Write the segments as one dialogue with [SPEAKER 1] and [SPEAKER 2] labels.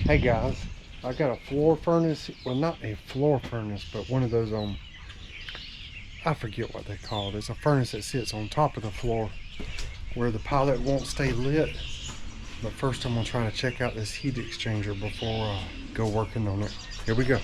[SPEAKER 1] Hey guys, I got a floor furnace. Well, not a floor furnace, but one of those I forget what they call it. It's a furnace that sits on top of the floor where the pilot won't stay lit. But first I'm going to try to check out this heat exchanger before I go working on it. Here we go.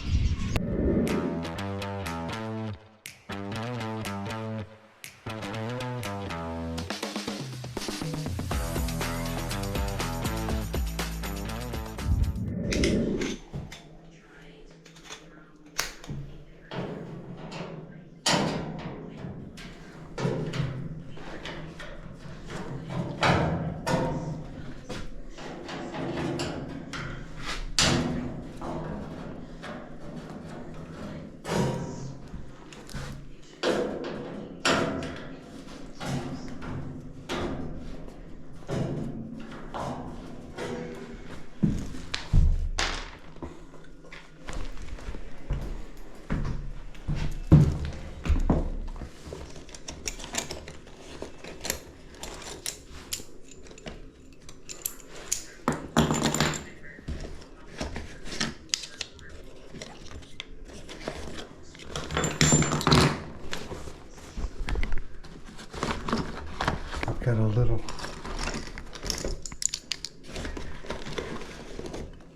[SPEAKER 1] Got a little.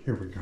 [SPEAKER 1] Here we go.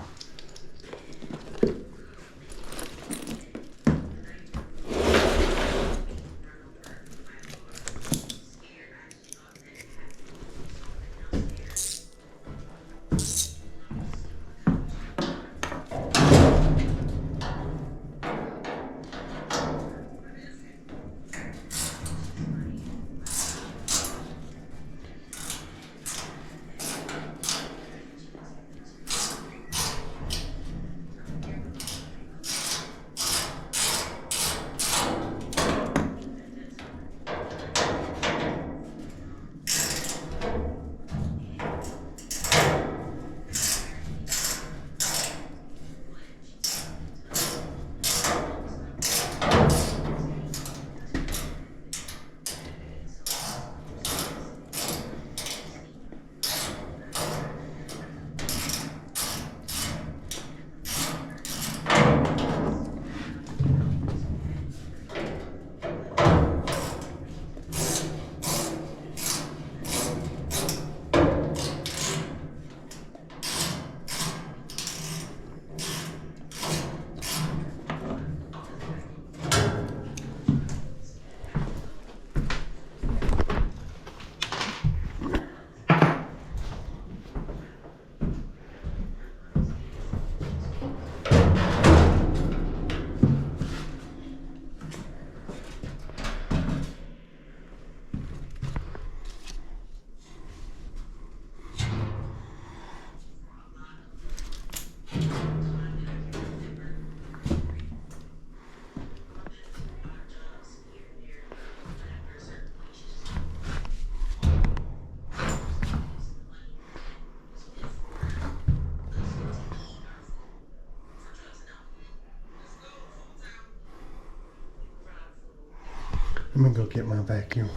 [SPEAKER 1] Let me go get my vacuum.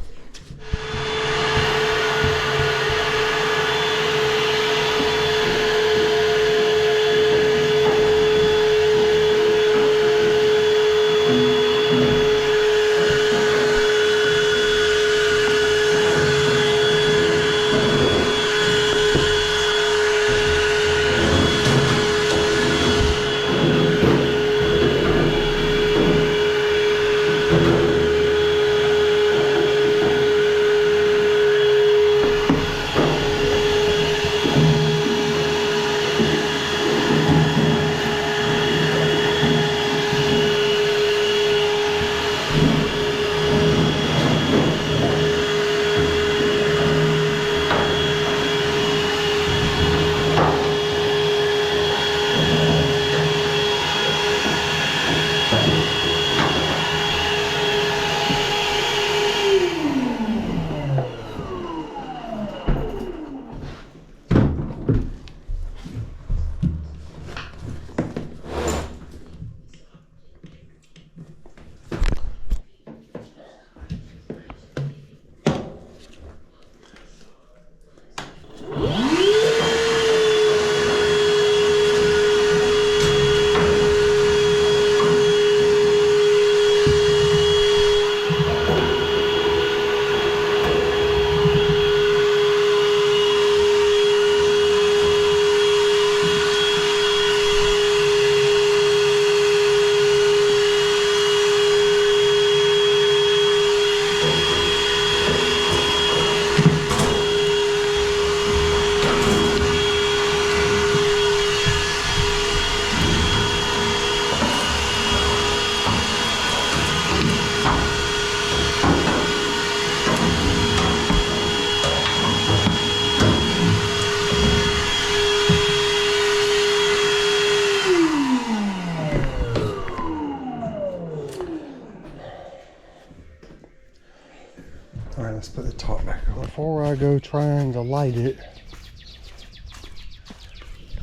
[SPEAKER 1] before I go trying to light it,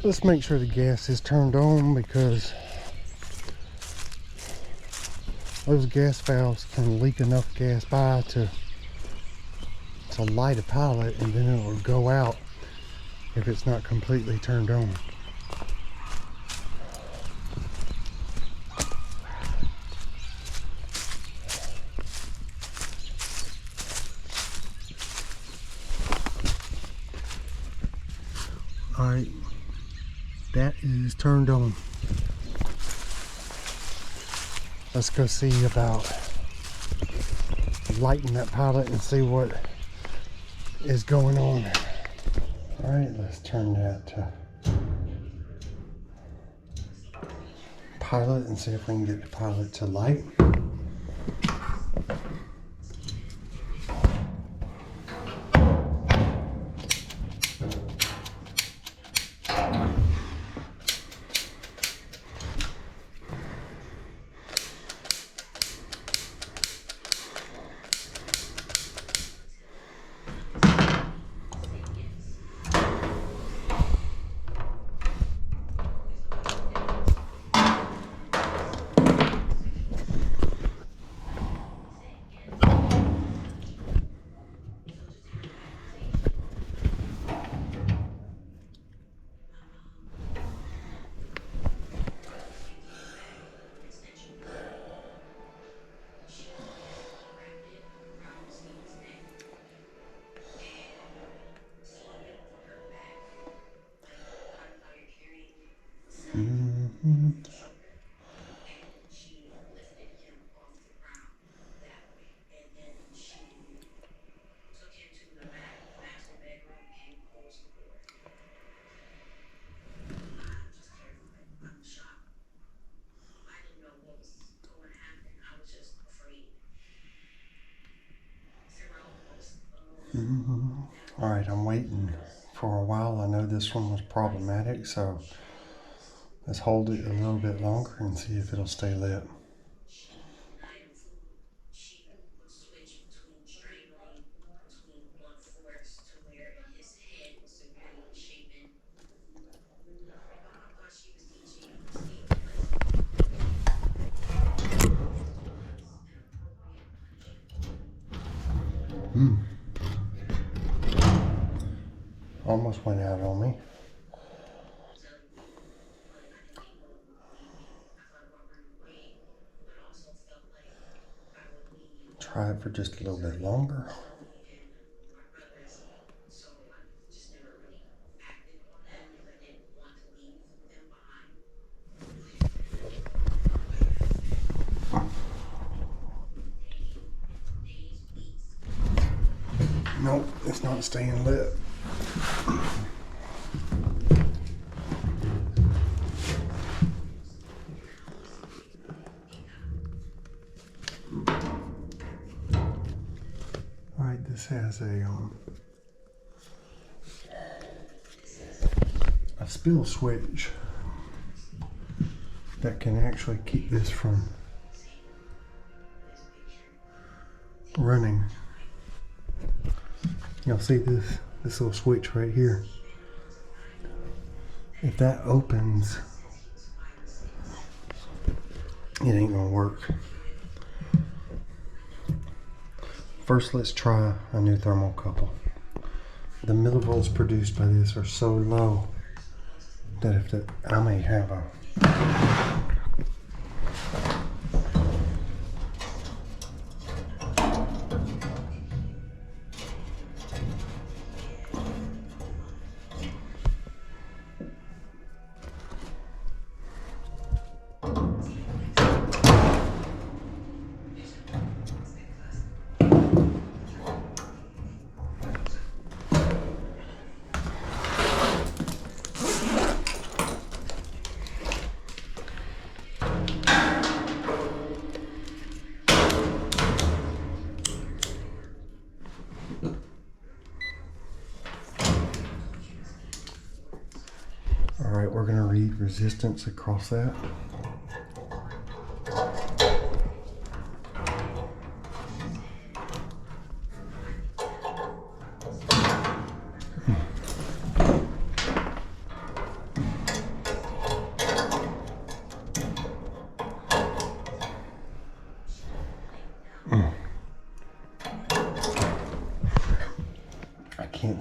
[SPEAKER 1] let's make sure the gas is turned on, because those gas valves can leak enough gas by to light a pilot, and then it will go out if it's not completely turned on. Alright, that is turned on. Let's go see about lighting that pilot and see what is going on. Alright, let's turn that to pilot and see if we can get the pilot to light. Alright, I'm waiting for a while. I know this one was problematic, so let's hold it a little bit longer and see if it'll stay lit. Almost went out on me. Try it for just a little bit longer. Nope, it's not staying lit. Alright, this has a spill switch that can actually keep this from running. You'll see this little switch right here. If that opens, it ain't gonna work. First, let's try a new thermocouple. The millivolts produced by this are so low that I may have a Alright, we're going to read resistance across that.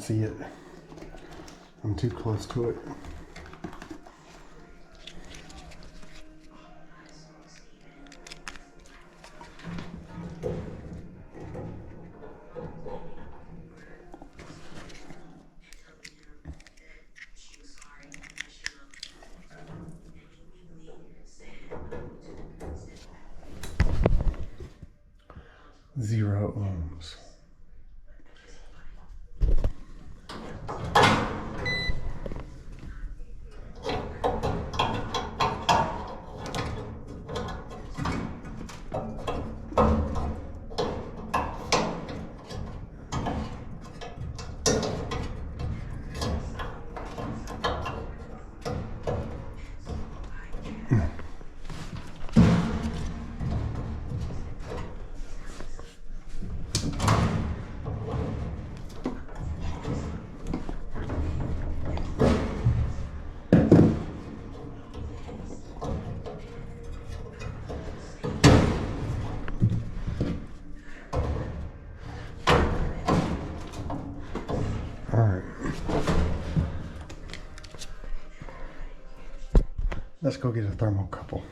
[SPEAKER 1] see it. I'm too close to it. Zero ohms. Let's go get a thermocouple.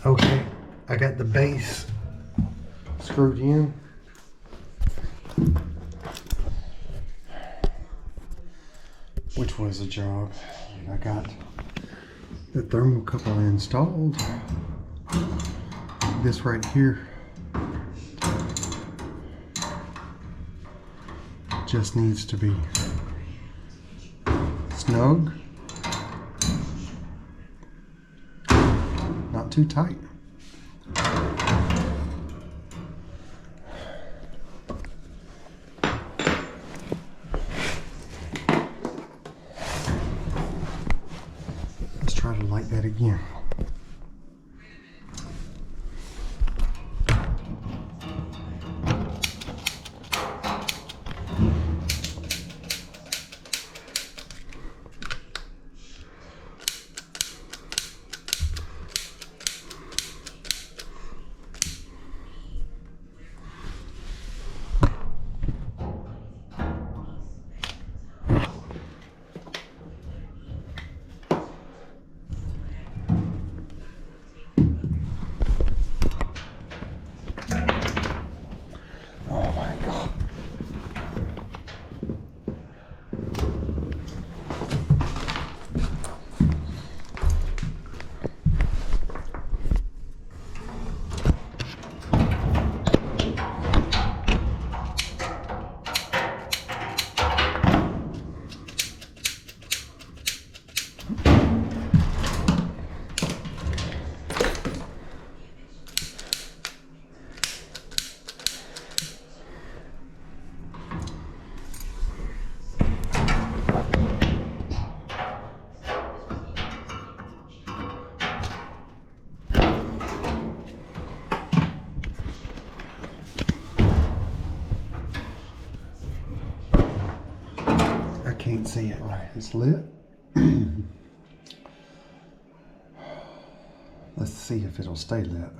[SPEAKER 1] Okay, I got the base screwed in. Which was a job. I got the thermocouple installed. This right here just needs to be snug. Not too tight. Let's try to light that again. can't see it right. It's lit. Let's see if it'll stay lit.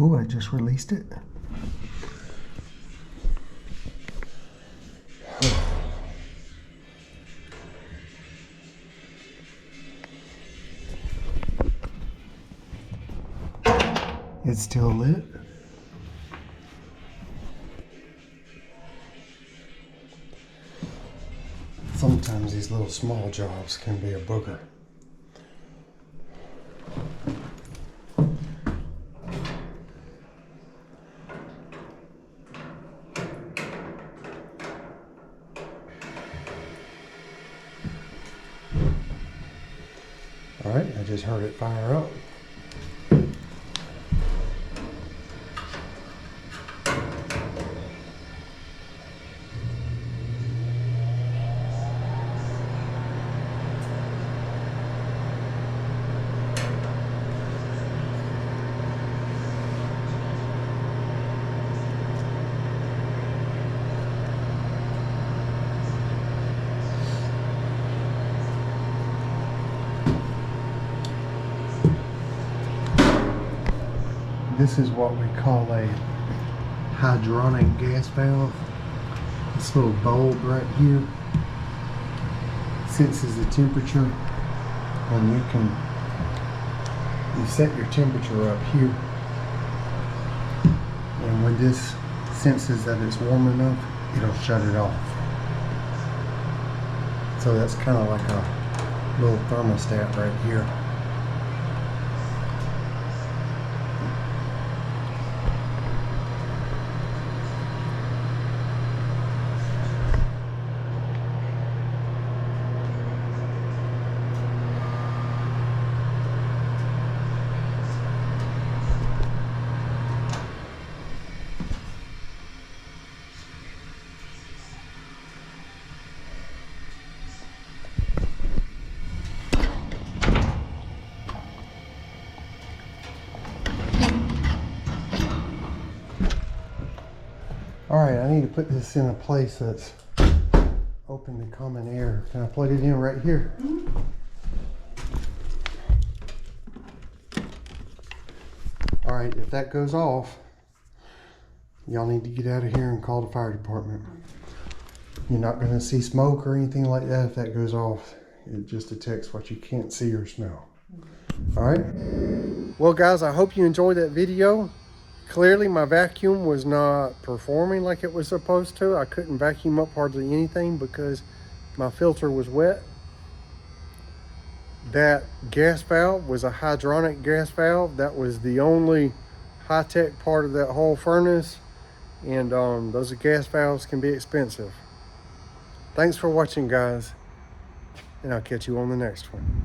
[SPEAKER 1] Oh, I just released it. It's still lit. Sometimes these little small jobs can be a booger. All right, I just heard it fire up. This is what we call a hydronic gas valve. This little bulb right here senses the temperature, and you set your temperature up here, and when this senses that it's warm enough, it'll shut it off. So that's kind of like a little thermostat right here. All right, I need to put this in a place that's open to common air. Can I plug it in right here? Mm-hmm. All right, if that goes off, y'all need to get out of here and call the fire department. You're not gonna see smoke or anything like that if that goes off. It just detects what you can't see or smell. All right. Well, guys, I hope you enjoyed that video. Clearly my vacuum was not performing like it was supposed to. I couldn't vacuum up hardly anything because my filter was wet. That gas valve was a hydronic gas valve. That was the only high-tech part of that whole furnace. And those gas valves can be expensive. Thanks for watching, guys. And I'll catch you on the next one.